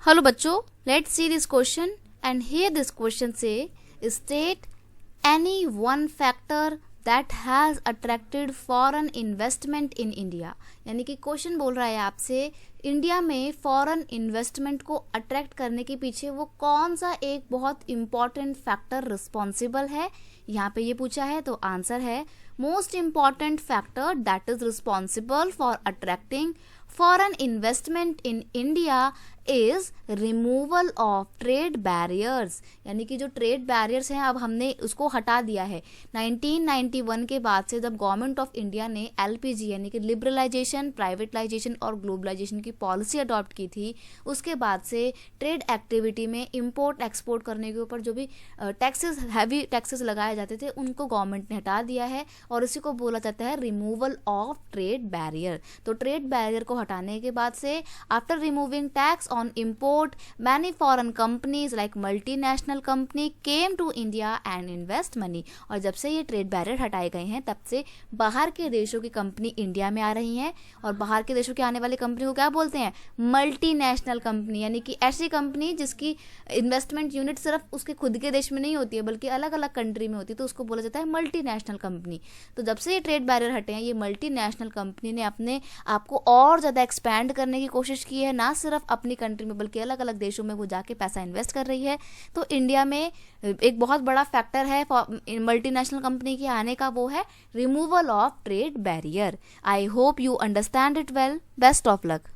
Hello बच्चों, let's see this question and here this question say state any one factor that has attracted foreign investment in India। यानी कि question बोल रहा है आपसे India में फॉरेन इन्वेस्टमेंट को अट्रैक्ट करने के पीछे वो कौन सा एक बहुत इम्पॉर्टेंट फैक्टर रिस्पॉन्सिबल है। यहाँ पे ये पूछा है तो आंसर है most important factor that is responsible for attracting foreign investment in India is removal of trade barriers. यानी कि जो ट्रेड बैरियर्स हैं अब हमने उसको हटा दिया है। 1991 के बाद से जब गवर्नमेंट ऑफ इंडिया ने एलपीजी यानी कि लिबरलाइजेशन, प्राइवेटलाइजेशन और ग्लोबलाइजेशन की पॉलिसी अडॉप्ट की थी, उसके बाद से ट्रेड एक्टिविटी में इंपोर्ट एक्सपोर्ट करने के ऊपर जो भी टैक्सेस, हैवी टैक्सेस लगाए जाते थे, उनको गवर्नमेंट ने हटा दिया है और इसी को बोला जाता है रिमूवल ऑफ ट्रेड बैरियर। तो ट्रेड बैरियर को हटाने के बाद से after removing tax on import, many foreign companies like multinational company came to India and invest money। और जब से ये ट्रेड बैरियर हटाए गए हैं तब से बाहर के देशों की कंपनी इंडिया में आ रही हैं और बाहर के देशों के आने वाली कंपनी को क्या बोलते हैं? Multinational company. यानी कि ऐसी कंपनी जिसकी इन्वेस्टमेंट यूनिट सिर्फ उसके खुद के देश में नहीं होती है बल्कि अलग अलग कंट्री में होती है, तो उसको बोला जाता है मल्टीनेशनल कंपनी। तो जब से ये ट्रेड बैरियर हटे हैं ये मल्टीनेशनल कंपनी ने अपने आप को और ज़्यादा एक्सपैंड करने की कोशिश की है, ना सिर्फ अपनी कंट्री में बल्कि अलग अलग देशों में वो जाके पैसा इन्वेस्ट कर रही है। तो इंडिया में एक बहुत बड़ा फैक्टर है मल्टीनेशनल कंपनी के आने का, वो है removal of trade barrier. I hope you understand it well. Best of luck.